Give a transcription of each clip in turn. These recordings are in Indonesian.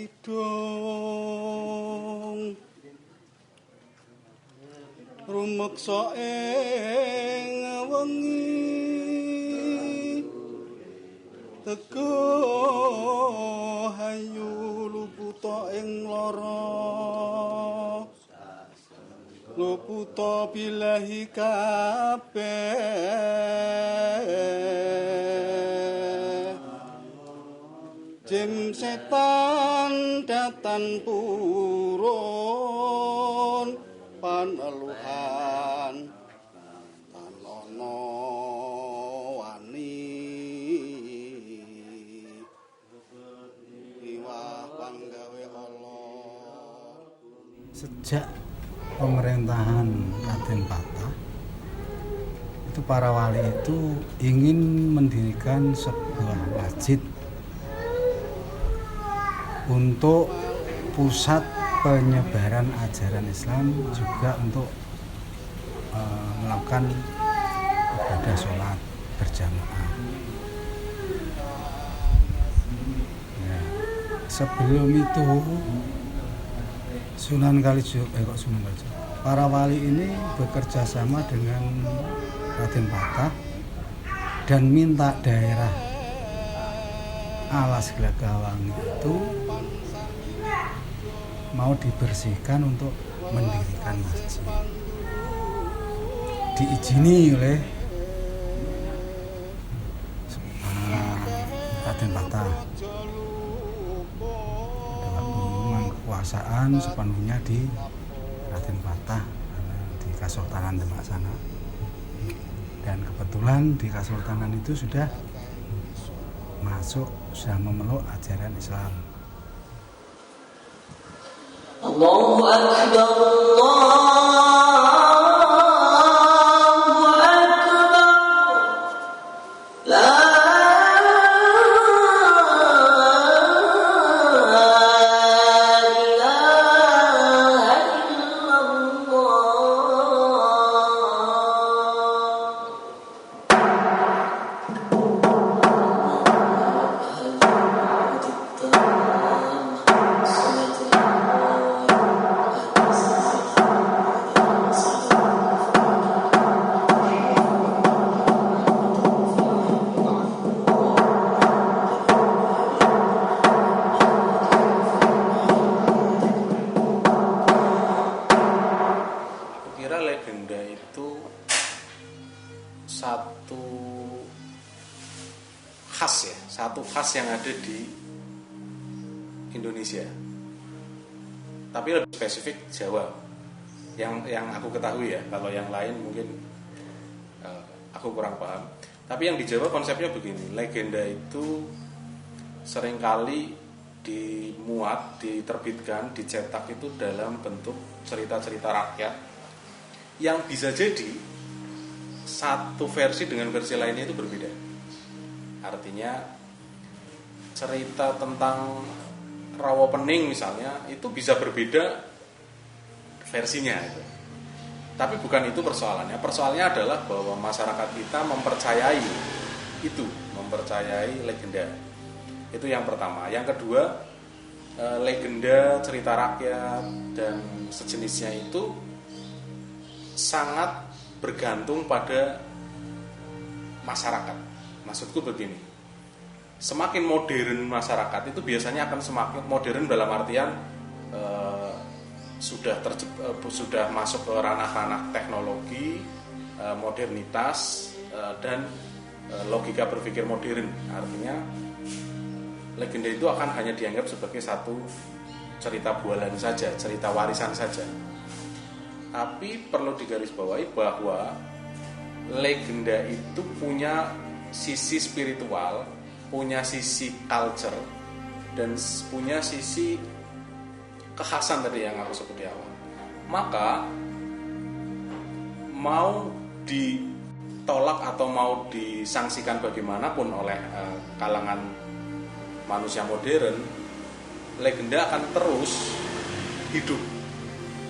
kidung rumeksa ing wengi teko hayu luputa ing lara luputa bilahi kabeh jim setan datan purun paneluhan tanono wani iwah panggawe Allah. Sejak pemerintahan Raden Patah itu para wali itu ingin mendirikan sebuah masjid untuk pusat penyebaran ajaran Islam, juga untuk melakukan ibadah sholat berjamaah. Ya, sebelum itu para wali ini bekerja sama dengan Raden Patah dan minta daerah Alas Gelagawangi itu mau dibersihkan untuk mendirikan masjid. Diizini oleh Raden Patah. Kekuasaan sepenuhnya di Raden Patah di Kasultanan Demak sana. Dan kebetulan di Kasultanan itu sudah memeluk ajaran Islam. Allahu Akbar, legenda itu satu khas yang ada di Indonesia, tapi lebih spesifik Jawa yang aku ketahui ya. Kalau yang lain mungkin aku kurang paham, tapi yang di Jawa konsepnya begini. Legenda itu seringkali dimuat, diterbitkan, dicetak itu dalam bentuk cerita-cerita rakyat yang bisa jadi satu versi dengan versi lainnya itu berbeda. Artinya cerita tentang Rawapening misalnya itu bisa berbeda versinya itu. Tapi bukan itu persoalannya. Persoalannya adalah bahwa masyarakat kita mempercayai legenda. Itu yang pertama. Yang kedua, legenda, cerita rakyat dan sejenisnya itu sangat bergantung pada masyarakat. Maksudku begini, semakin modern masyarakat itu biasanya akan semakin modern dalam artian sudah masuk ke ranah-ranah teknologi, modernitas, dan logika berpikir modern. Artinya legenda itu akan hanya dianggap sebagai satu cerita bualan saja, cerita warisan saja. Tapi perlu digarisbawahi bahwa legenda itu punya sisi spiritual, punya sisi culture, dan punya sisi kekhasan tadi yang aku sebut di awal. Maka mau ditolak atau mau disangsikan bagaimanapun oleh kalangan manusia modern, legenda akan terus hidup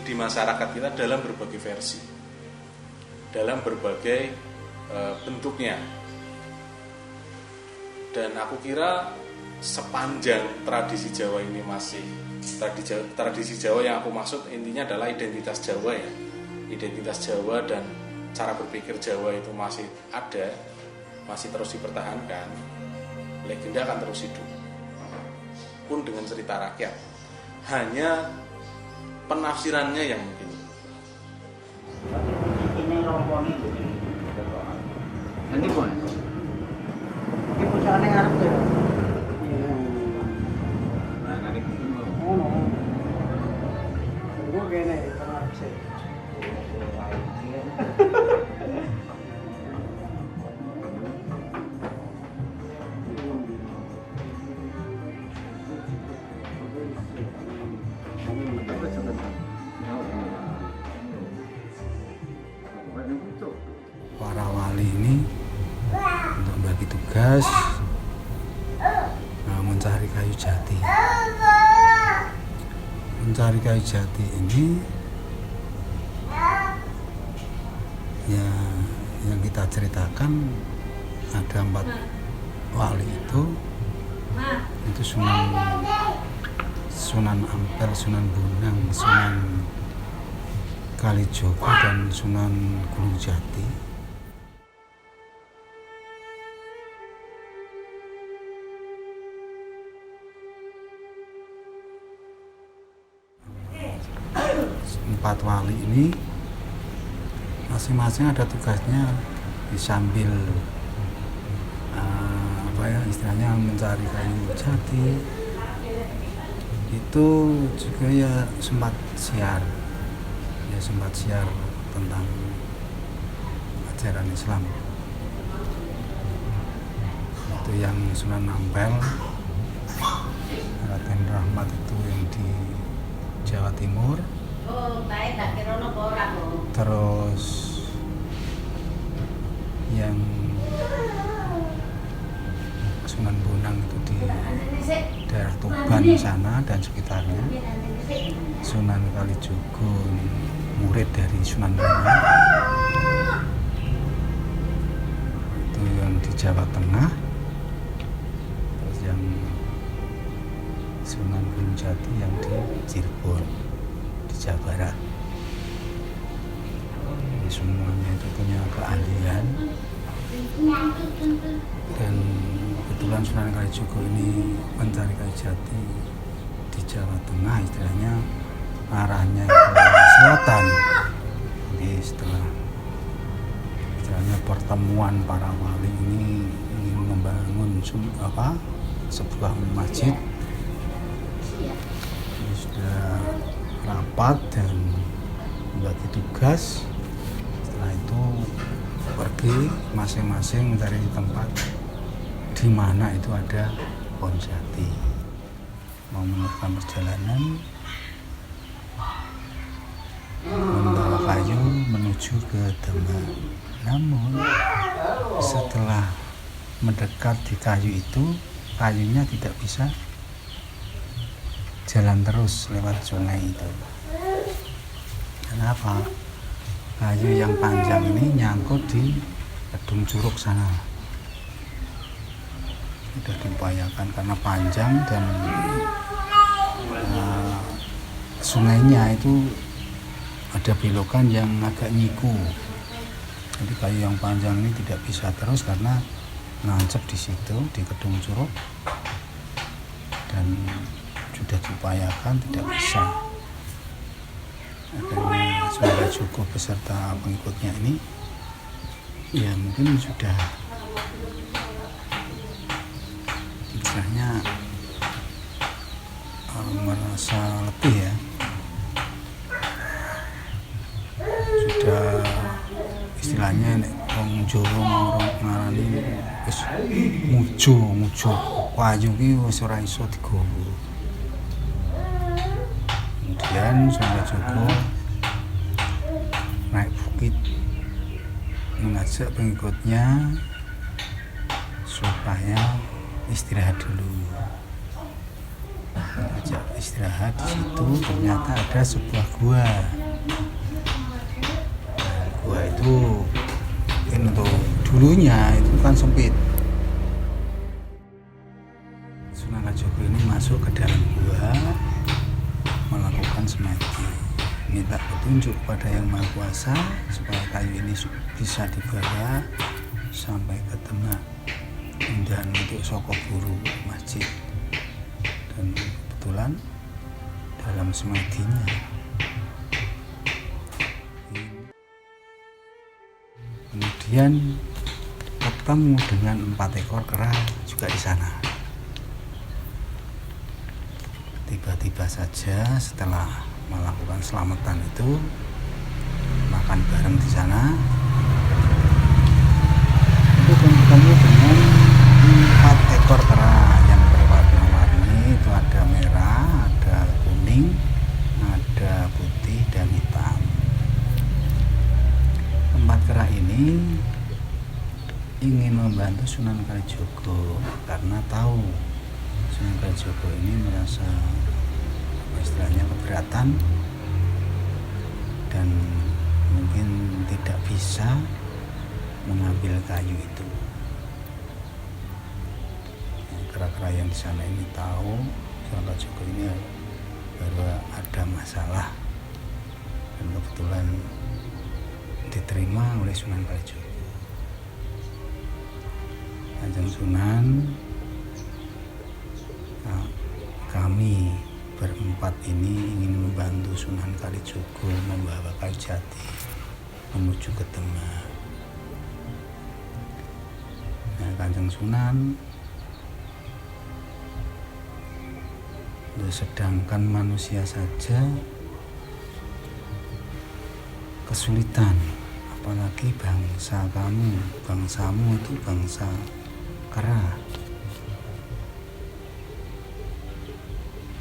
di masyarakat kita dalam berbagai versi, dalam berbagai bentuknya. Dan aku kira sepanjang tradisi Jawa ini masih tradisi Jawa yang aku maksud intinya adalah identitas Jawa ya. Identitas Jawa dan cara berpikir Jawa itu masih ada, masih terus dipertahankan, legenda akan terus hidup. Pun dengan cerita rakyat. Hanya penafsirannya yang mungkin. Ini rombongan itu. Ini pun. Ini pucukane ngarep ya. Nah, nanti ngono. Gua kene ngarep sih. Para wali ini untuk bagi tugas mencari kayu jati. Mencari kayu jati ini ya yang kita ceritakan ada 4 wali itu Sunan Ampel, Sunan Bonang, Sunan Kalijogo dan Sunan Gunung Jati. Empat wali ini masing-masing ada tugasnya sambil istilahnya mencari kayu jati. Itu juga ya sempat siar tentang ajaran Islam. Itu yang Sunan Ampel, Raden Rahmat itu yang di Jawa Timur. Terus yang Sunan Bonang itu di daerah Tuban sana dan sekitarnya. Sunan Kalijogo murid dari Sunan Bonang itu yang di Jawa Tengah. Terus yang Sunan Gunung Jati yang di Cirebon di Jawa Barat. Jadi semuanya itu punya keahlian. Dan kebetulan Sunan Kalijogo ini mencari kayu jati di Jawa Tengah, istilahnya arahnya ke selatan. Jadi setelah istilahnya pertemuan para wali ini ingin membangun sebuah masjid, ini sudah rapat dan membagi tugas. Setelah itu pergi masing-masing mencari tempat di mana itu ada pohon jati, mau meneruskan perjalanan membawa kayu menuju ke Demak. Namun setelah mendekat di kayu itu, kayunya tidak bisa jalan terus lewat sungai itu. Kenapa? Kayu yang panjang ini nyangkut di Kedung Curug sana. Sudah diupayakan karena panjang dan sungainya itu ada belokan yang agak nyiku. Jadi kayu yang panjang ini tidak bisa terus karena nancep di situ di Kedung Curug dan sudah diupayakan tidak bisa. Akhirnya Sunan Kalijogo beserta pengikutnya ini ya mungkin sudah istilahnya merasa letih ya, sudah istilahnya wong Jawa mau ngarani wis mujo kayu ki wis ora iso digowo. Kemudian Sunan Kalijogo naik bukit mengajak pengikutnya supaya istirahat dulu. Mengajak istirahat di situ ternyata ada sebuah gua. Nah, gua itu mungkin untuk dulunya itu kan sempit. Sunan Kalijogo ini masuk ke dalam gua melakukan semedi, minta petunjuk kepada Yang Maha Kuasa supaya kayu ini bisa dibawa sampai ke Demak dan untuk soko guru masjid. Dan kebetulan dalam semedinya kemudian ketemu dengan 4 ekor kera juga di sana. Tiba-tiba saja setelah melakukan selamatan itu makan bareng di sana, itu ketemu dengan 4 ekor kera yang berwarna-warni. Itu ada merah, ada kuning, ada putih dan hitam. 4 kera ini ingin membantu Sunan Kalijogo karena tahu Sunan Kalijogo ini merasa istilahnya keberatan dan mungkin tidak bisa mengambil kayu itu. Kera-kera yang di sana ini tahu Sunan Kalijogo ini baru ada masalah dan kebetulan diterima oleh Sunan Kalijogo. Kanjeng Sunan, kami berempat ini ingin membantu Sunan Kalijogo membawa kayu jati menuju ke Demak. Nah, Kanjeng Sunan, sedangkan manusia saja kesulitan, apalagi bangsamu itu bangsa kera.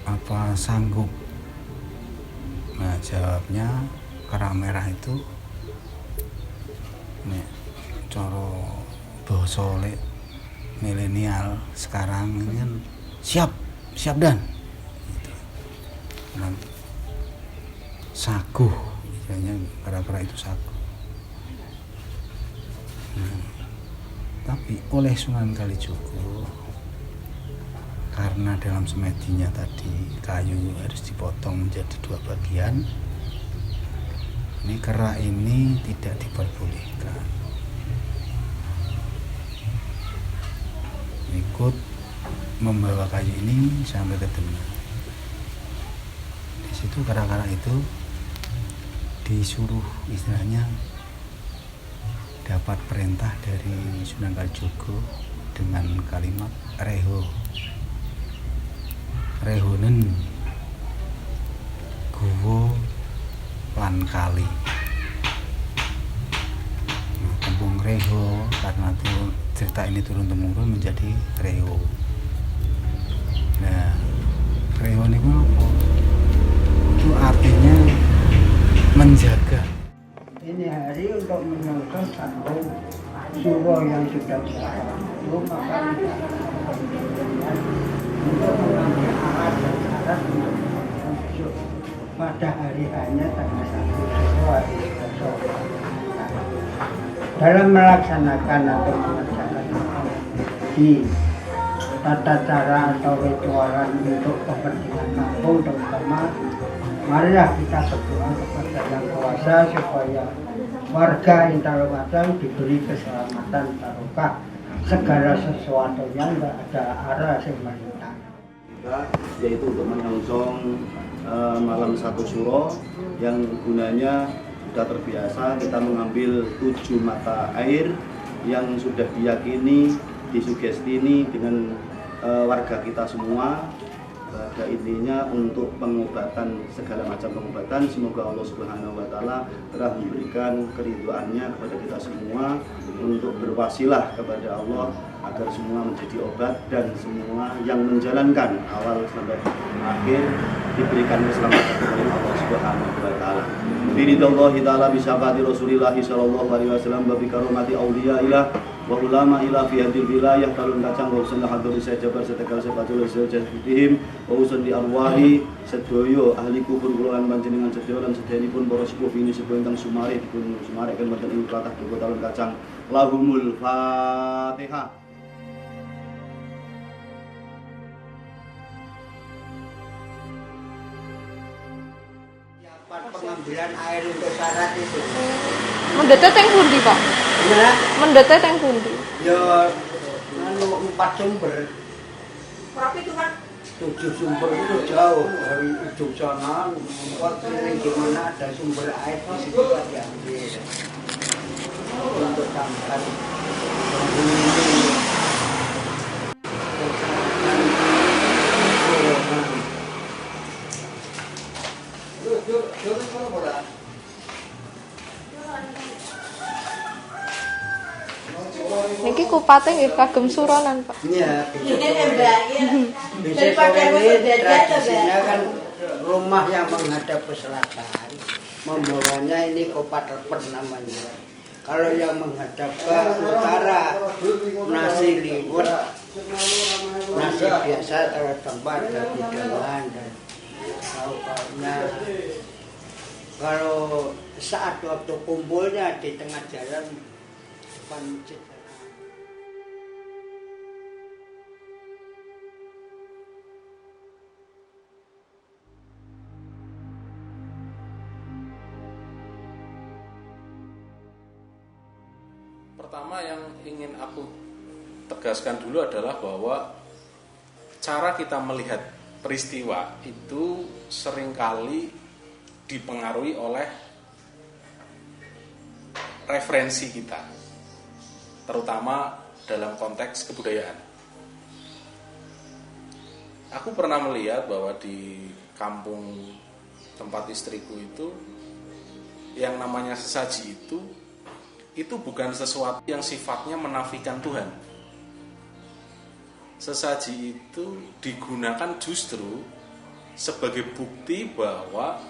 Apa sanggup? Nah, jawabnya kera merah itu nek coro basa milenial sekarang ini kan siap dan gitu. Nah, saguh, misalnya kera-kera itu saguh. Nah, tapi oleh Sunan Kalijogo, karena dalam semedinya tadi kayu harus dipotong menjadi 2 bagian, ini kera ini tidak diperbolehkan ikut membawa kayu ini sampai ke Demak. Di situ kera-kera itu disuruh, istilahnya dapat perintah dari Sunan Kalijogo dengan kalimat rehonen guwa lan kali. Nah, tembung reho karena cerita ini turun temurun menjadi reho. Nah, reho ini itu artinya menjaga. Ini hari untuk menonton satu suro yang sudah dilarang itu, maka kita untuk mengambil alat dan syarat untuk besok pada hari hanya tanggal 1 sesuai besok. Dalam melaksanakan atau mengerjakan di tata cara atau ritualan untuk kepentingan kampung terutama, marilah kita berdoa kepada Yang Kuasa supaya warga Intalumadang diberi keselamatan barokah segala sesuatu yang tidak ada arah yang melintang. Yaitu untuk menyongsong malam 1 Suro yang gunanya sudah terbiasa kita mengambil 7 mata air yang sudah diyakini, disugesti ini dengan warga kita semua. Pada intinya untuk pengobatan, segala macam pengobatan, semoga Allah Subhanahu wa Ta'ala telah memberikan keridhaannya kepada kita semua untuk berwasilah kepada Allah agar semua menjadi obat dan semua yang menjalankan awal sampai akhir diberikan keselamatan oleh Allah Subhanahu wa Ta'ala. Biridhallahi ta'ala bisyafaati Rasulillah sallallahu alaihi wasallam wa bi karomati auliyaillah wa ulama ila fi hadil wilayah talun kacang wa usun hadur sajabar setegal sepatul sejatihim wa usun di arwahi sedoyo ahli kubur kula lan panjenengan sedaya lan sedayanipun para sepuh ini sepuh ingkang sumarih dipun sumarehken wonten ing tlatah duka talun kacang. Lahumul Fatihah. pengambilan air untuk syarat itu. Mendete teng pundi, Pak? Ya, Mendete teng pundi? ya anu 4 sumber. Berapa itu, Pak? 7 sumber itu jauh dari ujung sana. Buat ini gimana ada sumber air di situ kan diambil untuk tambahan Niki kupate nggih kagem suronan, Pak. Iya, bisa sore ini tradisinya kan rumah yang menghadap ke selatan, membawanya ini kopat lepet namanya. Kalau yang menghadap ke utara, nasi liwet, nasi biasa tambah ada hidangan dan lauk-lauknya. Kalau saat waktu kumpulnya di tengah jalan depan masjid. Pertama yang ingin aku tegaskan dulu adalah bahwa cara kita melihat peristiwa itu seringkali dipengaruhi oleh referensi kita, terutama dalam konteks kebudayaan. Aku pernah melihat bahwa di kampung tempat istriku itu yang namanya sesaji itu bukan sesuatu yang sifatnya menafikan Tuhan. Sesaji itu digunakan justru sebagai bukti bahwa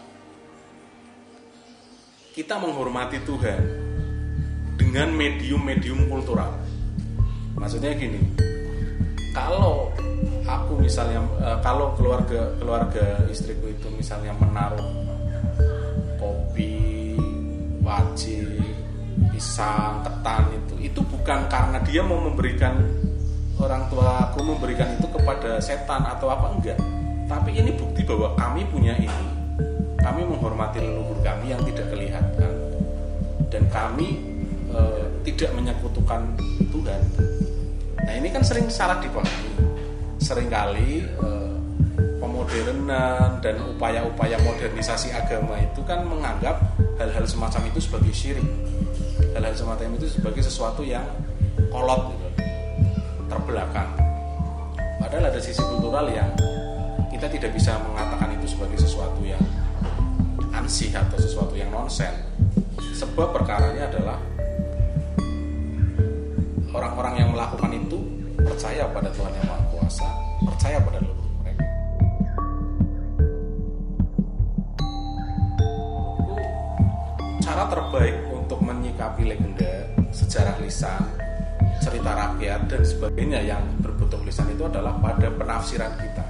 kita menghormati Tuhan dengan medium-medium kultural. Maksudnya gini, kalau aku misalnya, kalau keluarga istriku itu misalnya menaruh kopi, wajib, pisang, ketan itu bukan karena dia mau memberikan, orang tua aku memberikan itu kepada setan atau apa, enggak. Tapi ini bukti bahwa kami punya ini, kami menghormati leluhur kami yang tidak kelihatan, dan kami tidak menyekutukan Tuhan. Nah ini kan sering salah dipahami. Seringkali pemodernan dan upaya-upaya modernisasi agama itu kan menganggap hal-hal semacam itu sebagai syirik. Hal-hal semacam itu sebagai sesuatu yang kolot gitu, terbelakang. Padahal ada sisi kultural yang kita tidak bisa mengatakan itu sebagai sesuatu yang ansih atau sesuatu yang nonsen. Sebab perkaranya adalah orang-orang yang melakukan itu percaya pada Tuhan Yang Maha Kuasa, percaya pada leluhur mereka. Cara terbaik untuk menyikapi legenda, sejarah lisan, cerita rakyat dan sebagainya yang berbentuk lisan itu adalah pada penafsiran kita.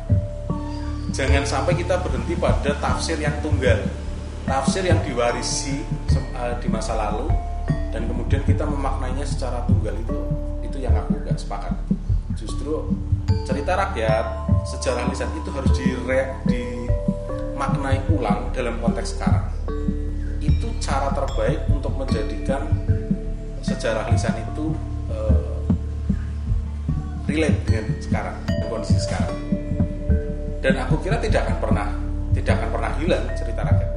Jangan sampai kita berhenti pada tafsir yang tunggal, tafsir yang diwarisi di masa lalu, dan kemudian kita memaknainya secara tunggal. Itu yang aku gak sepakat. Justru cerita rakyat, sejarah lisan itu harus dimaknai ulang dalam konteks sekarang. Itu cara terbaik untuk menjadikan sejarah lisan itu relate dengan sekarang, dengan kondisi sekarang. Dan aku kira tidak akan pernah hilang cerita rakyat.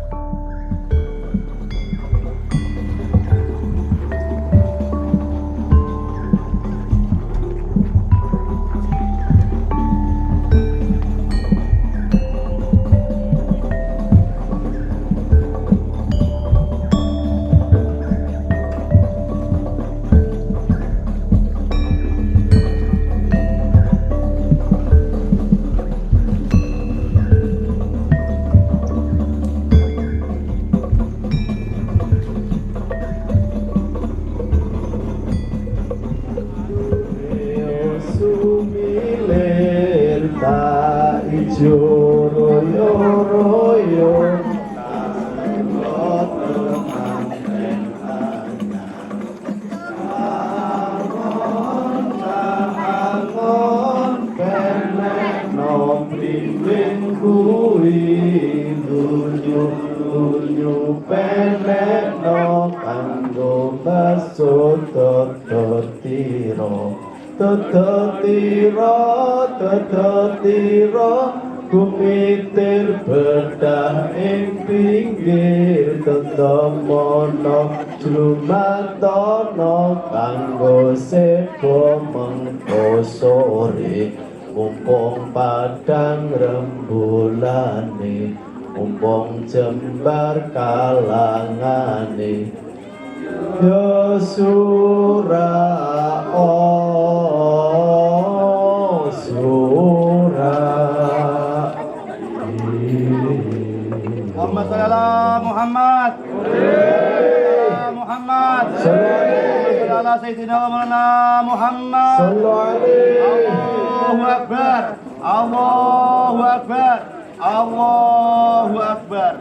tetira kumitir bedah ing pinggir tetemono jumatono kanggo sebo mengko sore mumpung padang rembulane mumpung jembar kalangane ya surah Muhammad sallallahu Muhammad. Muhammad. Sallallahu Sayyidina Maulana Muhammad. Allahu Akbar. Allahu Akbar. Allahu Akbar.